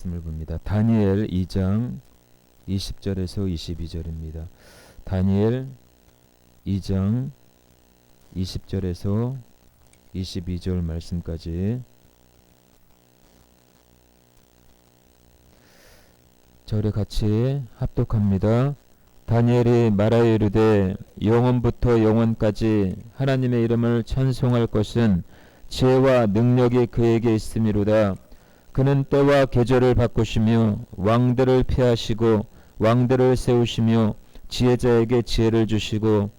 말씀을 봅니다. 다니엘 2장 20절에서 22절입니다. 다니엘 2장 20절에서 22절 말씀까지 저를 같이 합독합니다. 다니엘이 말하여 이르되 영원부터 영원까지 하나님의 이름을 찬송할 것은 지혜와 능력이 그에게 있음이로다. 그는 때와 계절을 바꾸시며 왕들을 폐하시고 왕들을 세우시며 지혜자에게 지혜를 주시고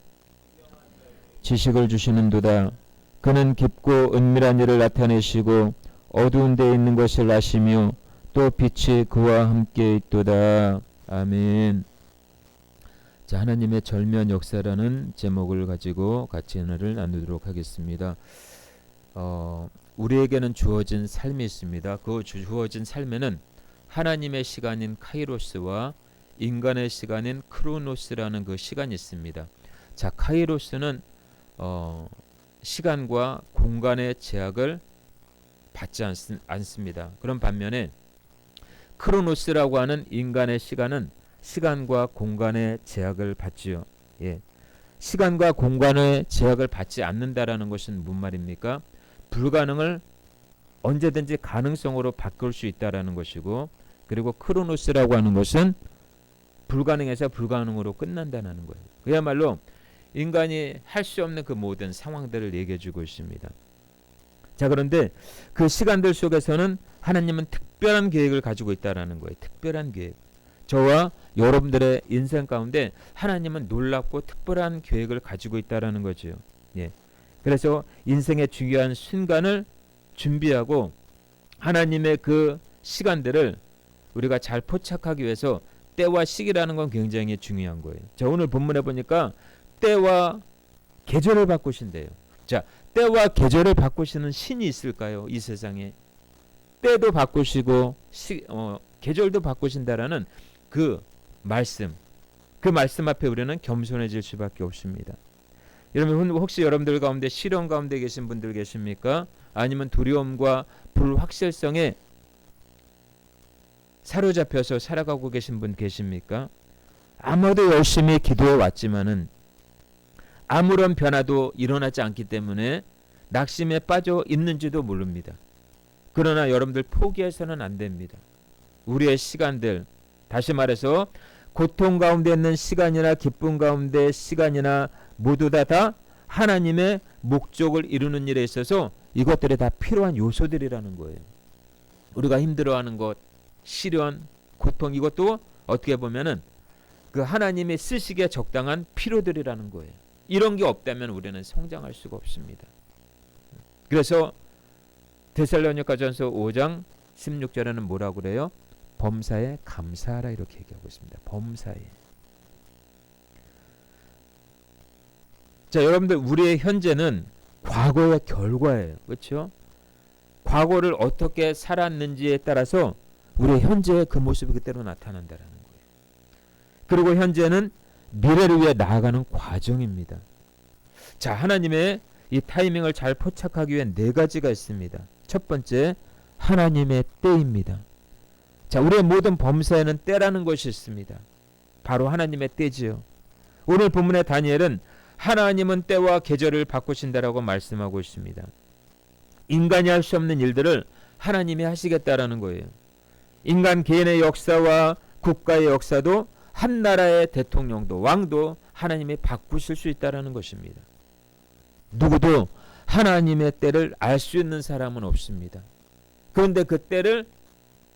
지식을 주시는도다. 그는 깊고 은밀한 일을 나타내시고 어두운 데 있는 것을 아시며 또 빛이 그와 함께 있도다. 아멘. 자, 하나님의 절묘한 역사라는 제목을 가지고 같이 은혜를 나누도록 하겠습니다. 우리에게는 주어진 삶이 있습니다. 그 주어진 삶에는 하나님의 시간인 카이로스와 인간의 시간인 크로노스라는 그 시간이 있습니다. 자, 카이로스는 시간과 공간의 제약을 받지 않습니다. 그런 반면에 크로노스라고 하는 인간의 시간은 시간과 공간의 제약을 받지요. 예. 시간과 공간의 제약을 받지 않는다라는 것은 무슨 말입니까? 불가능을 언제든지 가능성으로 바꿀 수 있다라는 것이고, 그리고 크로노스라고 하는 것은 불가능에서 불가능으로 끝난다는 거예요. 그야말로 인간이 할 수 없는 그 모든 상황들을 얘기해 주고 있습니다. 자, 그런데 그 시간들 속에서는 하나님은 특별한 계획을 가지고 있다라는 거예요. 특별한 계획. 저와 여러분들의 인생 가운데 하나님은 놀랍고 특별한 계획을 가지고 있다라는 거죠. 예. 그래서 인생의 중요한 순간을 준비하고 하나님의 그 시간들을 우리가 잘 포착하기 위해서 때와 시기라는 건 굉장히 중요한 거예요. 자, 오늘 본문에 보니까 때와 계절을 바꾸신대요. 자, 때와 계절을 바꾸시는 신이 있을까요? 이 세상에. 때도 바꾸시고 계절도 바꾸신다라는 그 말씀 앞에 우리는 겸손해질 수밖에 없습니다. 여러분, 혹시 여러분들 가운데 시련 가운데 계신 분들 계십니까? 아니면 두려움과 불확실성에 사로잡혀서 살아가고 계신 분 계십니까? 아마도 열심히 기도해 왔지만은 아무런 변화도 일어나지 않기 때문에 낙심에 빠져 있는지도 모릅니다. 그러나 여러분들 포기해서는 안 됩니다. 우리의 시간들, 다시 말해서 고통 가운데 있는 시간이나 기쁨 가운데 시간이나 모두 다 하나님의 목적을 이루는 일에 있어서 이것들이 다 필요한 요소들이라는 거예요. 우리가 힘들어하는 것, 시련, 고통, 이것도 어떻게 보면은 그 하나님이 쓰시기에 적당한 필요들이라는 거예요. 이런 게 없다면 우리는 성장할 수가 없습니다. 그래서 데살로니가전서 5장 16절에는 뭐라고 그래요? 범사에 감사하라 이렇게 얘기하고 있습니다. 범사에. 자, 여러분들 우리의 현재는 과거의 결과예요. 그렇죠? 과거를 어떻게 살았는지에 따라서 우리의 현재의 그 모습이 그대로 나타난다라는 거예요. 그리고 현재는 미래를 위해 나아가는 과정입니다. 자, 하나님의 이 타이밍을 잘 포착하기 위해 네 가지가 있습니다. 첫 번째, 하나님의 때입니다. 자, 우리의 모든 범사에는 때라는 것이 있습니다. 바로 하나님의 때지요. 오늘 본문의 다니엘은 하나님은 때와 계절을 바꾸신다라고 말씀하고 있습니다. 인간이 할 수 없는 일들을 하나님이 하시겠다라는 거예요. 인간 개인의 역사와 국가의 역사도 한 나라의 대통령도 왕도 하나님이 바꾸실 수 있다라는 것입니다. 누구도 하나님의 때를 알 수 있는 사람은 없습니다. 그런데 그 때를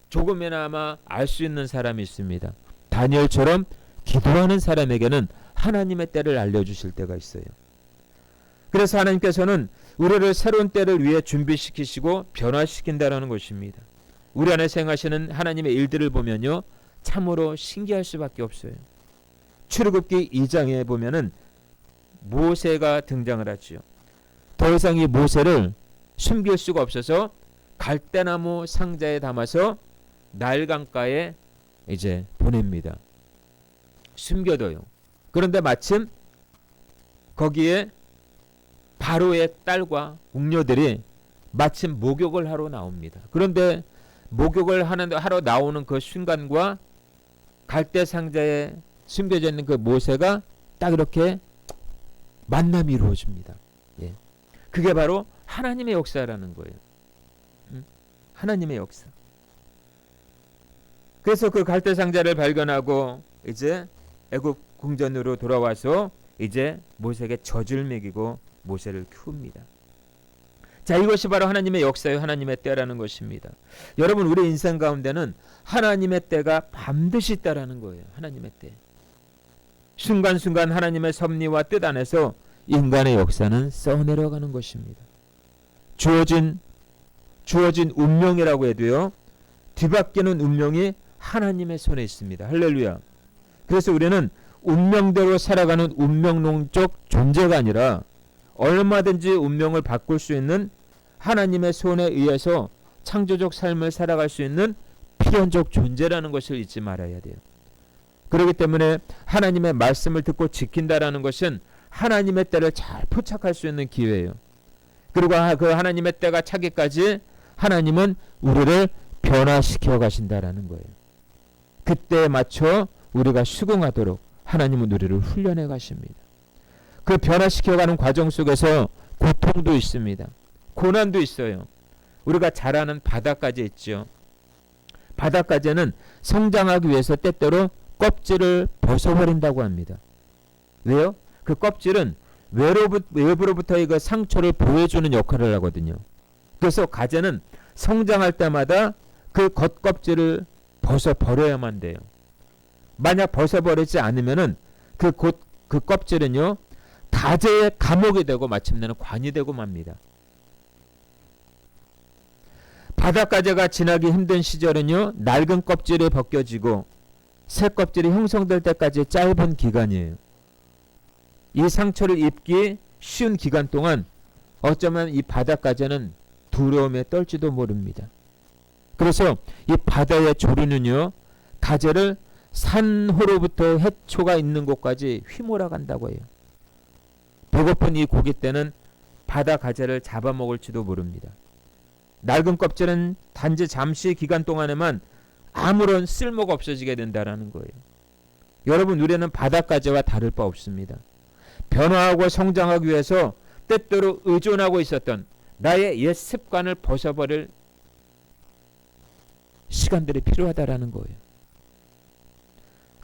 조금이나마 알 수 있는 사람이 있습니다. 다니엘처럼 기도하는 사람에게는 하나님의 때를 알려주실 때가 있어요. 그래서 하나님께서는 우리를 새로운 때를 위해 준비시키시고 변화시킨다라는 것입니다. 우리 안에 생하시는 하나님의 일들을 보면요, 참으로 신기할 수밖에 없어요. 출애굽기 2장에 보면은 모세가 등장을 하죠. 더 이상 이 모세를 숨길 수가 없어서 갈대나무 상자에 담아서 나일강가에 이제 보냅니다. 숨겨둬요. 그런데 마침 거기에 바로의 딸과 궁녀들이 마침 목욕을 하러 나옵니다. 그런데 목욕을 하러 나오는 그 순간과 갈대 상자에 숨겨져 있는 그 모세가 딱 이렇게 만남이 이루어집니다. 예. 그게 바로 하나님의 역사라는 거예요. 하나님의 역사. 그래서 그 갈대 상자를 발견하고 이제 애굽 궁전으로 돌아와서 이제 모세에게 젖을 먹이고 모세를 키웁니다. 자, 이것이 바로 하나님의 역사요, 하나님의 때라는 것입니다. 여러분, 우리 인생 가운데는 하나님의 때가 반드시 있다라는 거예요. 하나님의 때. 순간순간 하나님의 섭리와 뜻 안에서 인간의 역사는 써내려가는 것입니다. 주어진 운명이라고 해도요, 뒤바뀌는 운명이 하나님의 손에 있습니다. 할렐루야. 그래서 우리는 운명대로 살아가는 운명론적 존재가 아니라 얼마든지 운명을 바꿀 수 있는 하나님의 손에 의해서 창조적 삶을 살아갈 수 있는 필연적 존재라는 것을 잊지 말아야 돼요. 그렇기 때문에 하나님의 말씀을 듣고 지킨다라는 것은 하나님의 때를 잘 포착할 수 있는 기회예요. 그리고 그 하나님의 때가 차기까지 하나님은 우리를 변화시켜 가신다라는 거예요. 그때에 맞춰 우리가 수긍하도록 하나님은 우리를 훈련해 가십니다. 그 변화시켜가는 과정 속에서 고통도 있습니다. 고난도 있어요. 우리가 잘 아는 바다까지 있죠. 바다까지는 성장하기 위해서 때때로 껍질을 벗어버린다고 합니다. 왜요? 그 껍질은 외부로부터의 그 상처를 보호해주는 역할을 하거든요. 그래서 가재는 성장할 때마다 그 겉껍질을 벗어버려야만 돼요. 만약 벗어버리지 않으면은 그 껍질은요, 가재의 감옥이 되고 마침내는 관이 되고 맙니다. 바닷가재가 지나기 힘든 시절은요, 낡은 껍질이 벗겨지고 새 껍질이 형성될 때까지 짧은 기간이에요. 이 상처를 입기 쉬운 기간 동안 어쩌면 이 바닷가재는 두려움에 떨지도 모릅니다. 그래서 이 바다의 조류는요, 가재를 산호로부터 해초가 있는 곳까지 휘몰아 간다고 해요. 배고픈 이 고기 떼는 바다 가재를 잡아먹을지도 모릅니다. 낡은 껍질은 단지 잠시 기간 동안에만 아무런 쓸모가 없어지게 된다라는 거예요. 여러분, 우리는 바닷가재와 다를 바 없습니다. 변화하고 성장하기 위해서 때때로 의존하고 있었던 나의 옛 습관을 벗어버릴 시간들이 필요하다라는 거예요.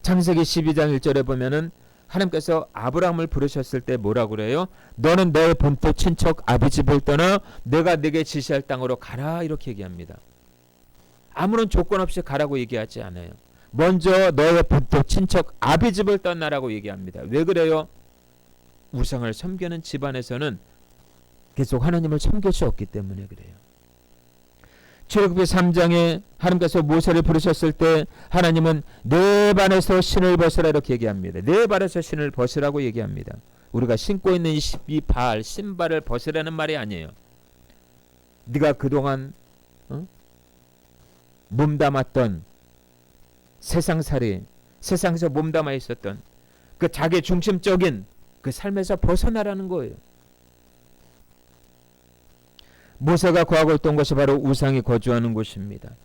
창세기 12장 1절에 보면은 하나님께서 아브라함을 부르셨을 때 뭐라고 그래요? 너는 너의 본토 친척 아비 집을 떠나 내가 네게 지시할 땅으로 가라, 이렇게 얘기합니다. 아무런 조건 없이 가라고 얘기하지 않아요. 먼저 너의 본토 친척 아비 집을 떠나라고 얘기합니다. 왜 그래요? 우상을 섬기는 집안에서는 계속 하나님을 섬길 수 없기 때문에 그래요. 출애굽기 3장에 하나님께서 모세를 부르셨을 때 하나님은 네 발에서 신을 벗으라, 이렇게 얘기합니다. 네 발에서 신을 벗으라고 얘기합니다. 우리가 신고 있는 이 발, 신발을 벗으라는 말이 아니에요. 네가 그동안 몸담았던 세상살이, 세상에서 몸담아 있었던 그 자기 중심적인 그 삶에서 벗어나라는 거예요. 모세가 구하고 있던 것이 바로 우상이 거주하는 곳입니다.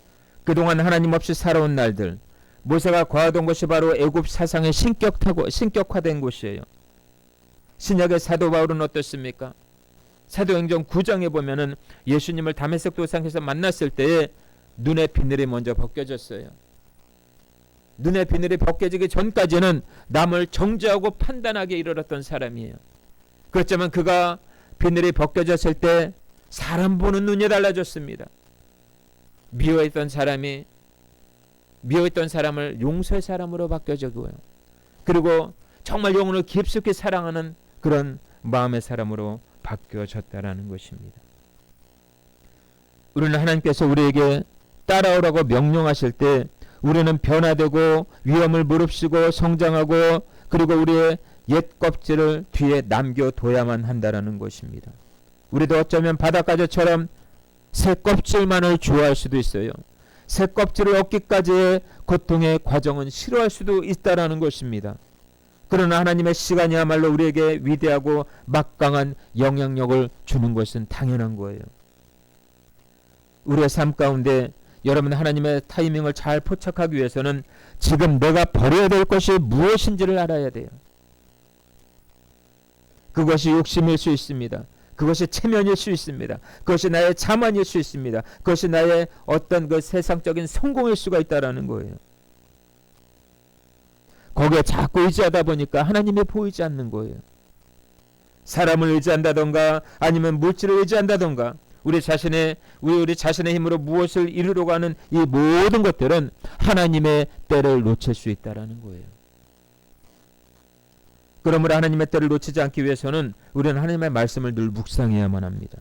그동안 하나님 없이 살아온 날들, 모세가 구하던 것이 바로 애굽 사상의 신격화된 곳이에요. 신약의 사도 바울은 어떻습니까? 사도행전 9장에 보면은 예수님을 다메섹 도상에서 만났을 때에 눈의 비늘이 먼저 벗겨졌어요. 눈의 비늘이 벗겨지기 전까지는 남을 정죄하고 판단하게 이르렀던 사람이에요. 그렇지만 그가 비늘이 벗겨졌을 때 사람 보는 눈이 달라졌습니다. 미워했던 사람을 용서의 사람으로 바뀌어지고요. 그리고 정말 영혼을 깊숙이 사랑하는 그런 마음의 사람으로 바뀌어졌다라는 것입니다. 우리는 하나님께서 우리에게 따라오라고 명령하실 때 우리는 변화되고 위험을 무릅쓰고 성장하고 그리고 우리의 옛 껍질을 뒤에 남겨둬야만 한다라는 것입니다. 우리도 어쩌면 바닷가재처럼 새 껍질만을 좋아할 수도 있어요. 새 껍질을 얻기까지의 고통의 과정은 싫어할 수도 있다라는 것입니다. 그러나 하나님의 시간이야말로 우리에게 위대하고 막강한 영향력을 주는 것은 당연한 거예요. 우리의 삶 가운데 여러분, 하나님의 타이밍을 잘 포착하기 위해서는 지금 내가 버려야 될 것이 무엇인지를 알아야 돼요. 그것이 욕심일 수 있습니다. 그것이 체면일 수 있습니다. 그것이 나의 자만일 수 있습니다. 그것이 나의 어떤 그 세상적인 성공일 수가 있다라는 거예요. 거기에 자꾸 의지하다 보니까 하나님이 보이지 않는 거예요. 사람을 의지한다던가 아니면 물질을 의지한다던가 우리 자신의 힘으로 무엇을 이루려고 하는 이 모든 것들은 하나님의 때를 놓칠 수 있다라는 거예요. 그러므로 하나님의 때를 놓치지 않기 위해서는 우리는 하나님의 말씀을 늘 묵상해야만 합니다.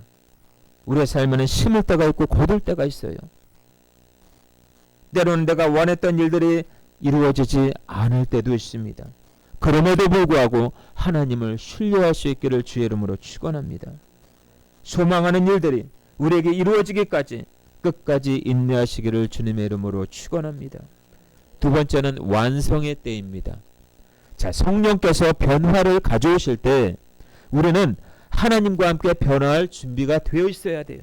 우리의 삶에는 심을 때가 있고 거둘 때가 있어요. 때로는 내가 원했던 일들이 이루어지지 않을 때도 있습니다. 그럼에도 불구하고 하나님을 신뢰할 수 있기를 주의 이름으로 축원합니다. 소망하는 일들이 우리에게 이루어지기까지 끝까지 인내하시기를 주님의 이름으로 축원합니다. 두 번째는 완성의 때입니다. 자, 성령께서 변화를 가져오실 때 우리는 하나님과 함께 변화할 준비가 되어 있어야 돼요.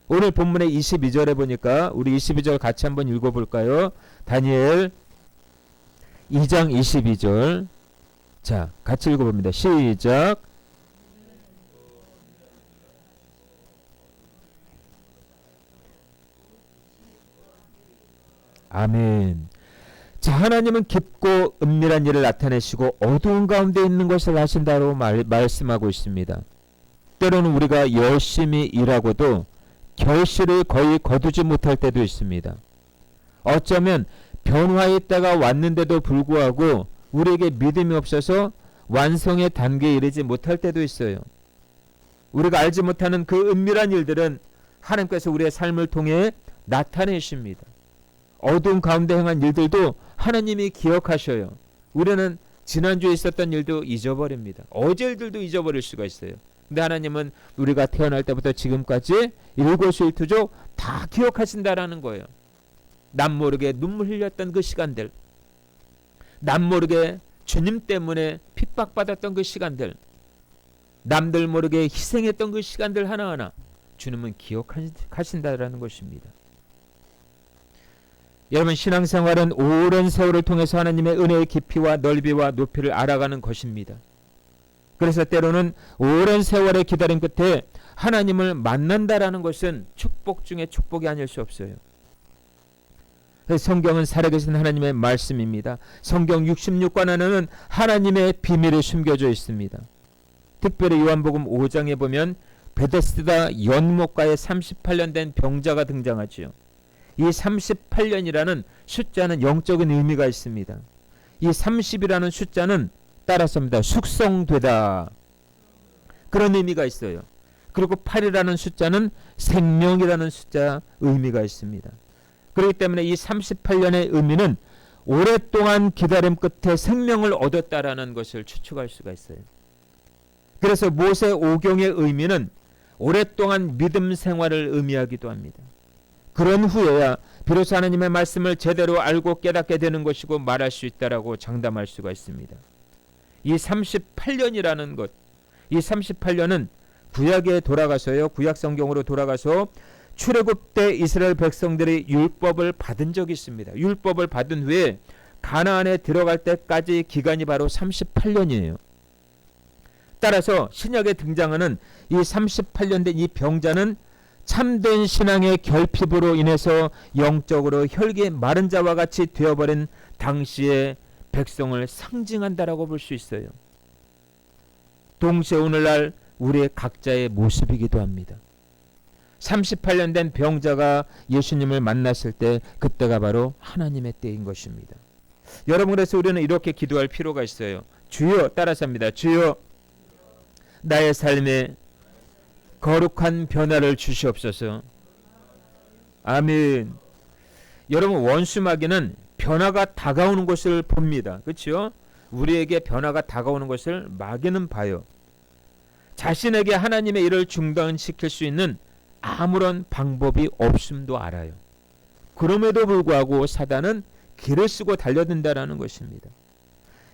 오늘 본문의 22절에 보니까 우리 22절 같이 한번 읽어볼까요? 다니엘 2장 22절. 자, 같이 읽어봅니다. 시작. 아멘. 자, 하나님은 깊고 은밀한 일을 나타내시고 어두운 가운데 있는 것을 하신다고 말씀하고 있습니다. 때로는 우리가 열심히 일하고도 결실을 거의 거두지 못할 때도 있습니다. 어쩌면 변화의 때가 왔는데도 불구하고 우리에게 믿음이 없어서 완성의 단계에 이르지 못할 때도 있어요. 우리가 알지 못하는 그 은밀한 일들은 하나님께서 우리의 삶을 통해 나타내십니다. 어두운 가운데 행한 일들도 하나님이 기억하셔요. 우리는 지난주에 있었던 일도 잊어버립니다. 어제 일들도 잊어버릴 수가 있어요. 근데 하나님은 우리가 태어날 때부터 지금까지 일거수일투족 다 기억하신다라는 거예요. 남 모르게 눈물 흘렸던 그 시간들, 남 모르게 주님 때문에 핍박받았던 그 시간들, 남들 모르게 희생했던 그 시간들 하나하나 주님은 기억하신다라는 것입니다. 여러분, 신앙생활은 오랜 세월을 통해서 하나님의 은혜의 깊이와 넓이와 높이를 알아가는 것입니다. 그래서 때로는 오랜 세월의 기다림 끝에 하나님을 만난다라는 것은 축복 중에 축복이 아닐 수 없어요. 성경은 살아계신 하나님의 말씀입니다. 성경 66권 안에는 하나님의 비밀이 숨겨져 있습니다. 특별히 요한복음 5장에 보면 베데스다 연못가에 38년 된 병자가 등장하지요. 이 38년이라는 숫자는 영적인 의미가 있습니다. 이 30이라는 숫자는 따라서입니다. 숙성되다, 그런 의미가 있어요. 그리고 8이라는 숫자는 생명이라는 숫자 의미가 있습니다. 그렇기 때문에 이 38년의 의미는 오랫동안 기다림 끝에 생명을 얻었다라는 것을 추측할 수가 있어요. 그래서 모세 오경의 의미는 오랫동안 믿음 생활을 의미하기도 합니다. 그런 후에야 비로소 하나님의 말씀을 제대로 알고 깨닫게 되는 것이고 말할 수 있다라고 장담할 수가 있습니다. 이 38년이라는 것, 이 38년은 구약에 돌아가서요, 구약 성경으로 돌아가서 출애굽 때 이스라엘 백성들이 율법을 받은 적이 있습니다. 율법을 받은 후에 가나안에 들어갈 때까지 기간이 바로 38년이에요. 따라서 신약에 등장하는 이 38년 된 이 병자는 참된 신앙의 결핍으로 인해서 영적으로 혈기 마른 자와 같이 되어버린 당시의 백성을 상징한다라고 볼 수 있어요. 동시에 오늘날 우리의 각자의 모습이기도 합니다. 38년 된 병자가 예수님을 만났을 때 그때가 바로 하나님의 때인 것입니다. 여러분, 그래서 우리는 이렇게 기도할 필요가 있어요. 주여, 따라서 합니다. 주여, 나의 삶에 거룩한 변화를 주시옵소서. 아멘. 여러분, 원수마귀는 변화가 다가오는 것을 봅니다. 그렇죠? 우리에게 변화가 다가오는 것을 마귀는 봐요. 자신에게 하나님의 일을 중단시킬 수 있는 아무런 방법이 없음도 알아요. 그럼에도 불구하고 사단은 길을 쓰고 달려든다라는 것입니다.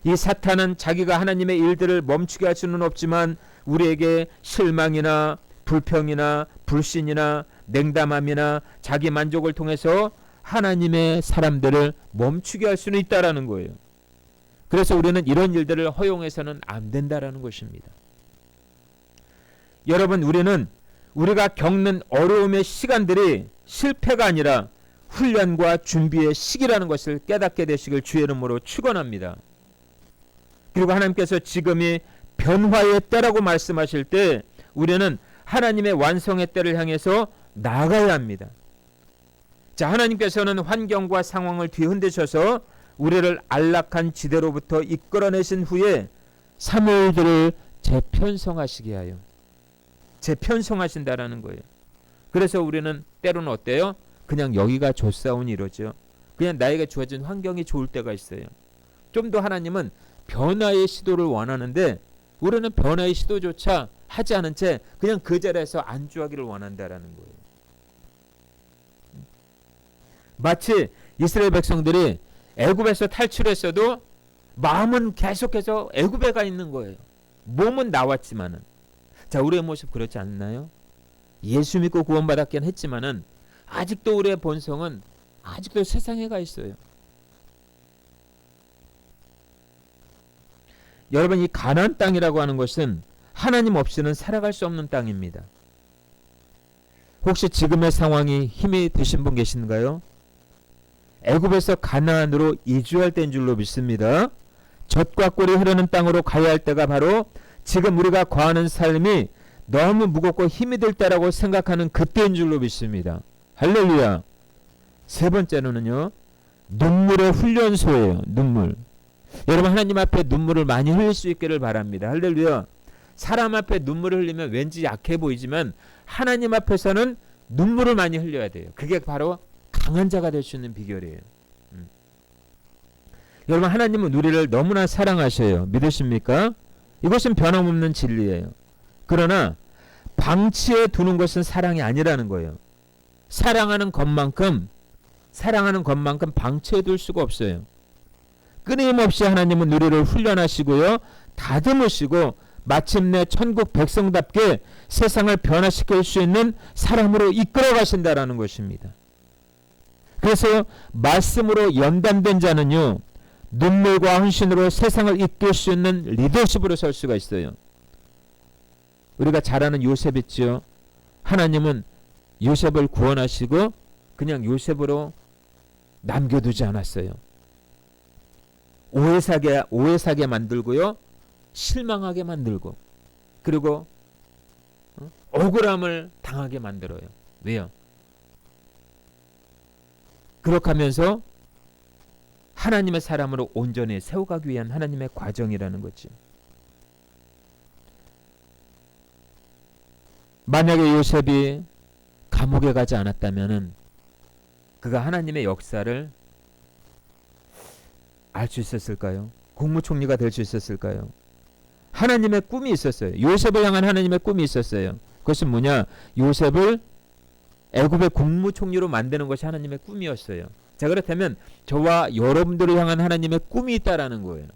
이 사탄은 자기가 하나님의 일들을 멈추게 할 수는 없지만 우리에게 실망이나 불평이나 불신이나 냉담함이나 자기 만족을 통해서 하나님의 사람들을 멈추게 할 수는 있다라는 거예요. 그래서 우리는 이런 일들을 허용해서는 안 된다라는 것입니다. 여러분, 우리가 겪는 어려움의 시간들이 실패가 아니라 훈련과 준비의 시기라는 것을 깨닫게 되시길 주의 이름으로 축원합니다. 그리고 하나님께서 지금이 변화의 때라고 말씀하실 때 우리는 하나님의 완성의 때를 향해서 나아가야 합니다. 자, 하나님께서는 환경과 상황을 뒤흔드셔서 우리를 안락한 지대로부터 이끌어내신 후에 사물들을 재편성하시게 하여 재편성하신다라는 거예요. 그래서 우리는 때로는 어때요? 그냥 여기가 좋사오니 이러죠. 그냥 나에게 주어진 환경이 좋을 때가 있어요. 좀 더 하나님은 변화의 시도를 원하는데 우리는 변화의 시도조차 하지 않은 채 그냥 그 자리에서 안주하기를 원한다라는 거예요. 마치 이스라엘 백성들이 애굽에서 탈출했어도 마음은 계속해서 애굽에 가 있는 거예요. 몸은 나왔지만은. 자, 우리의 모습 그렇지 않나요? 예수 믿고 구원받았긴 했지만은 아직도 우리의 본성은 아직도 세상에 가 있어요. 여러분, 이 가나안 땅이라고 하는 것은 하나님 없이는 살아갈 수 없는 땅입니다. 혹시 지금의 상황이 힘이 드신 분 계신가요? 애굽에서 가나안으로 이주할 때인 줄로 믿습니다. 젖과 꿀이 흐르는 땅으로 가야 할 때가 바로 지금 우리가 거하는 삶이 너무 무겁고 힘이 들 때라고 생각하는 그때인 줄로 믿습니다. 할렐루야. 세 번째로는요, 눈물의 훈련소예요. 눈물. 여러분, 하나님 앞에 눈물을 많이 흘릴 수 있기를 바랍니다. 할렐루야. 사람 앞에 눈물을 흘리면 왠지 약해 보이지만 하나님 앞에서는 눈물을 많이 흘려야 돼요. 그게 바로 강한 자가 될 수 있는 비결이에요. 여러분, 하나님은 우리를 너무나 사랑하셔요. 믿으십니까? 이것은 변함없는 진리예요. 그러나 방치해 두는 것은 사랑이 아니라는 거예요. 사랑하는 것만큼 방치해 둘 수가 없어요. 끊임없이 하나님은 우리를 훈련하시고요, 다듬으시고 마침내 천국 백성답게 세상을 변화시킬 수 있는 사람으로 이끌어 가신다라는 것입니다. 그래서 말씀으로 연단된 자는요, 눈물과 헌신으로 세상을 이끌 수 있는 리더십으로 설 수가 있어요. 우리가 잘 아는 요셉 있죠. 하나님은 요셉을 구원하시고 그냥 요셉으로 남겨두지 않았어요. 오해사게 만들고요, 실망하게 만들고, 그리고 억울함을 당하게 만들어요. 왜요? 그렇게 하면서 하나님의 사람으로 온전히 세워가기 위한 하나님의 과정이라는 거죠. 만약에 요셉이 감옥에 가지 않았다면은 그가 하나님의 역사를 알 수 있었을까요? 국무총리가 될 수 있었을까요? 하나님의 꿈이 있었어요. 요셉을 향한 하나님의 꿈이 있었어요. 그것은 뭐냐? 요셉을 애굽의 국무총리로 만드는 것이 하나님의 꿈이었어요. 자, 그렇다면 저와 여러분들을 향한 하나님의 꿈이 있다라는 거예요.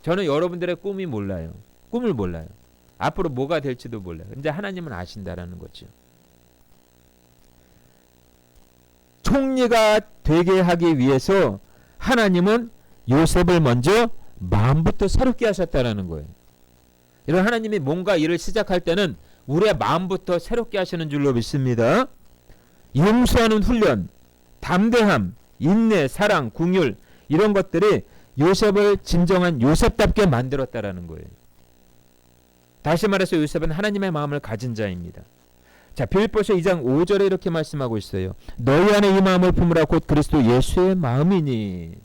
저는 여러분들의 꿈을 몰라요. 앞으로 뭐가 될지도 몰라요. 근데 하나님은 아신다라는 거죠. 총리가 되게 하기 위해서 하나님은 요셉을 먼저 마음부터 새롭게 하셨다라는 거예요. 이런 하나님이 뭔가 일을 시작할 때는 우리의 마음부터 새롭게 하시는 줄로 믿습니다. 용서하는 훈련, 담대함, 인내, 사랑, 긍휼, 이런 것들이 요셉을 진정한 요셉답게 만들었다라는 거예요. 다시 말해서 요셉은 하나님의 마음을 가진 자입니다. 자, 빌립보서 2장 5절에 이렇게 말씀하고 있어요. 너희 안에 이 마음을 품으라 곧 그리스도 예수의 마음이니.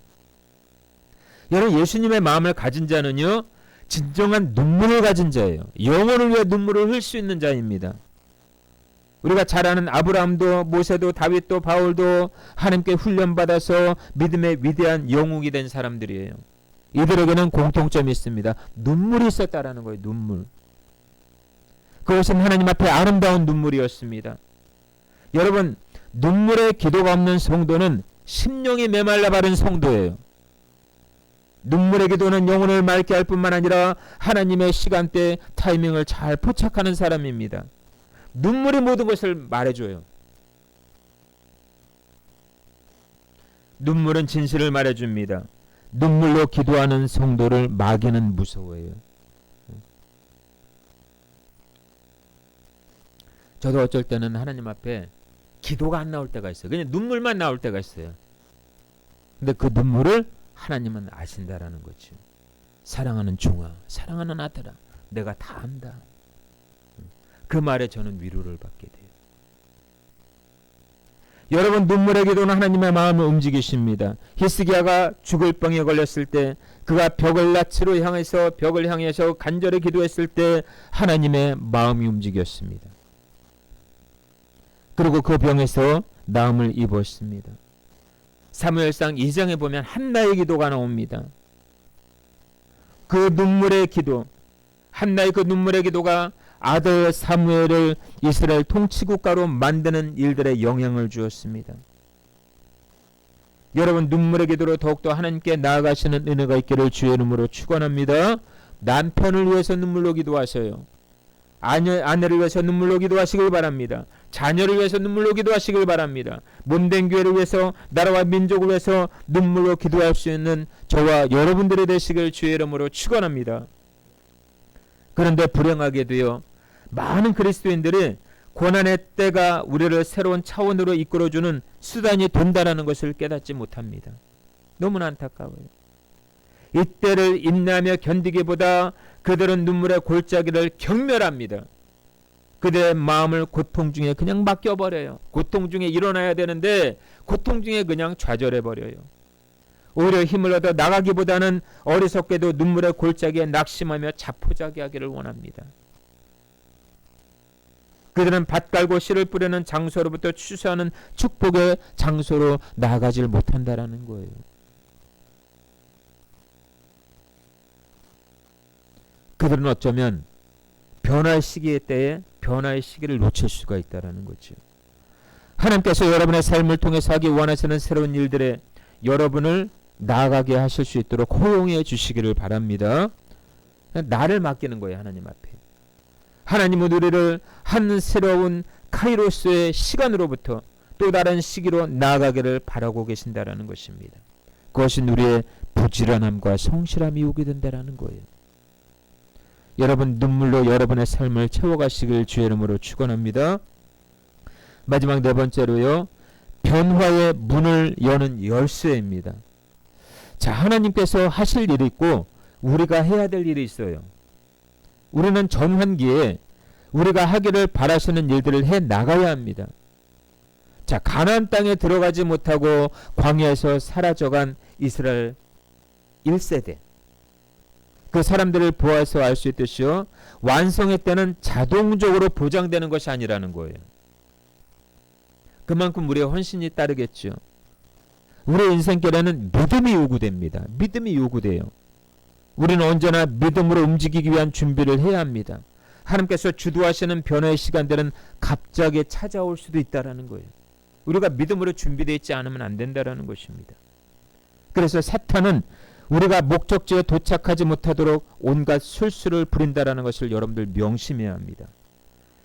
여러분, 예수님의 마음을 가진 자는요, 진정한 눈물을 가진 자예요. 영혼을 위해 눈물을 흘릴 수 있는 자입니다. 우리가 잘 아는 아브라함도 모세도 다윗도 바울도 하나님께 훈련받아서 믿음의 위대한 영웅이 된 사람들이에요. 이들에게는 공통점이 있습니다. 눈물이 있었다라는 거예요. 눈물. 그것은 하나님 앞에 아름다운 눈물이었습니다. 여러분, 눈물의 기도가 없는 성도는 심령이 메말라 바른 성도예요. 눈물의 기도는 영혼을 맑게 할 뿐만 아니라 하나님의 시간대 타이밍을 잘 포착하는 사람입니다. 눈물이 모든 것을 말해줘요. 눈물은 진실을 말해줍니다. 눈물로 기도하는 성도를 마귀는 무서워해요. 저도 어쩔 때는 하나님 앞에 기도가 안 나올 때가 있어요. 그냥 눈물만 나올 때가 있어요. 근데 그 눈물을 하나님은 아신다라는 거죠. 사랑하는 종아, 사랑하는 아들아, 내가 다 안다. 그 말에 저는 위로를 받게 돼요. 여러분, 눈물의 기도는 하나님의 마음을 움직이십니다. 히스기야가 죽을 병에 걸렸을 때, 그가 벽을 낯으로 향해서 벽을 향해서 간절히 기도했을 때 하나님의 마음이 움직였습니다. 그리고 그 병에서 나음을 입었습니다. 사무엘상 2장에 보면 한나의 기도가 나옵니다. 그 눈물의 기도, 한나의 그 눈물의 기도가 아들 사무엘을 이스라엘 통치국가로 만드는 일들에 영향을 주었습니다. 여러분, 눈물의 기도로 더욱더 하나님께 나아가시는 은혜가 있기를 주의 이름으로 축원합니다. 남편을 위해서 눈물로 기도하세요. 아내를 위해서 눈물로 기도하시길 바랍니다. 자녀를 위해서 눈물로 기도하시길 바랍니다. 몸된 교회를 위해서, 나라와 민족을 위해서 눈물로 기도할 수 있는 저와 여러분들이 되시길 주의 이름으로 축원합니다. 그런데 불행하게도요, 많은 그리스도인들이 고난의 때가 우리를 새로운 차원으로 이끌어주는 수단이 된다는 것을 깨닫지 못합니다. 너무나 안타까워요. 이때를 인내하며 견디기보다 그들은 눈물의 골짜기를 경멸합니다. 그들의 마음을 고통 중에 그냥 맡겨버려요. 고통 중에 일어나야 되는데 고통 중에 그냥 좌절해버려요. 오히려 힘을 얻어 나가기보다는 어리석게도 눈물의 골짜기에 낙심하며 자포자기하기를 원합니다. 그들은 밭 갈고 씨를 뿌리는 장소로부터 추수하는 축복의 장소로 나아가질 못한다라는 거예요. 그들은 어쩌면 변화의 시기의 때에 변화의 시기를 놓칠 수가 있다는 거죠. 하나님께서 여러분의 삶을 통해서 하기 원하시는 새로운 일들에 여러분을 나아가게 하실 수 있도록 허용해 주시기를 바랍니다. 나를 맡기는 거예요. 하나님 앞에. 하나님은 우리를 한 새로운 카이로스의 시간으로부터 또 다른 시기로 나아가기를 바라고 계신다라는 것입니다. 그것은 우리의 부지런함과 성실함이 오게 된다라는 거예요. 여러분, 눈물로 여러분의 삶을 채워가시길 주의 이름으로 축원합니다. 마지막 네 번째로요, 변화의 문을 여는 열쇠입니다. 자, 하나님께서 하실 일이 있고 우리가 해야 될 일이 있어요. 우리는 전환기에 우리가 하기를 바라시는 일들을 해 나가야 합니다. 자, 가나안 땅에 들어가지 못하고 광야에서 사라져간 이스라엘 1세대, 그 사람들을 보아서 알 수 있듯이요, 완성의 때는 자동적으로 보장되는 것이 아니라는 거예요. 그만큼 우리의 헌신이 따르겠죠. 우리의 인생길에는 믿음이 요구됩니다. 믿음이 요구돼요. 우리는 언제나 믿음으로 움직이기 위한 준비를 해야 합니다. 하나님께서 주도하시는 변화의 시간들은 갑자기 찾아올 수도 있다라는 거예요. 우리가 믿음으로 준비되어 있지 않으면 안 된다라는 것입니다. 그래서 사탄은 우리가 목적지에 도착하지 못하도록 온갖 술수를 부린다라는 것을 여러분들 명심해야 합니다.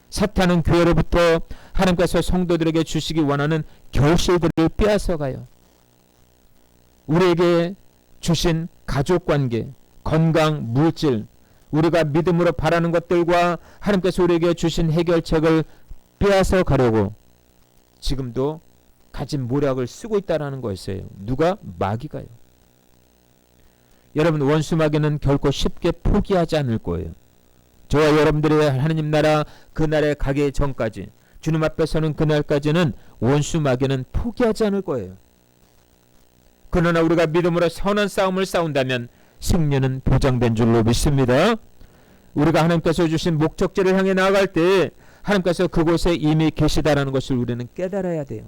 사탄은 교회로부터 하나님께서 성도들에게 주시기 원하는 결실들을 빼앗아가요. 우리에게 주신 가족관계, 건강, 물질, 우리가 믿음으로 바라는 것들과 하나님께서 우리에게 주신 해결책을 빼앗아 가려고 지금도 가진 모략을 쓰고 있다는 것이에요. 누가? 마귀가요. 여러분, 원수 마귀는 결코 쉽게 포기하지 않을 거예요. 저와 여러분들의 하나님 나라 그날에 가기 전까지, 주님 앞에 서는 그날까지는 원수 마귀는 포기하지 않을 거예요. 그러나 우리가 믿음으로 선한 싸움을 싸운다면 승리는 보장된 줄로 믿습니다. 우리가 하나님께서 주신 목적지를 향해 나아갈 때 하나님께서 그곳에 이미 계시다라는 것을 우리는 깨달아야 돼요.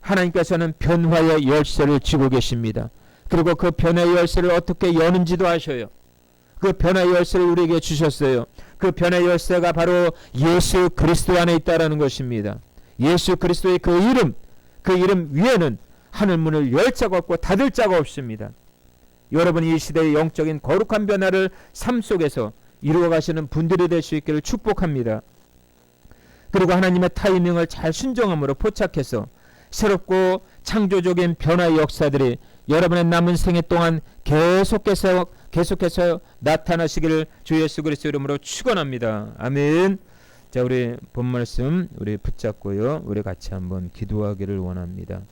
하나님께서는 변화의 열쇠를 쥐고 계십니다. 그리고 그 변화의 열쇠를 어떻게 여는지도 아셔요. 그 변화의 열쇠를 우리에게 주셨어요. 그 변화의 열쇠가 바로 예수 그리스도 안에 있다라는 것입니다. 예수 그리스도의 그 이름 위에는 하늘문을 열 자가 없고 닫을 자가 없습니다. 여러분이 이 시대의 영적인 거룩한 변화를 삶 속에서 이루어 가시는 분들이 될 수 있기를 축복합니다. 그리고 하나님의 타이밍을 잘 순종함으로 포착해서 새롭고 창조적인 변화의 역사들이 여러분의 남은 생애 동안 계속해서 나타나시기를 주 예수 그리스도 이름으로 축원합니다. 아멘. 자, 우리 본 말씀 우리 붙잡고요. 우리 같이 한번 기도하기를 원합니다.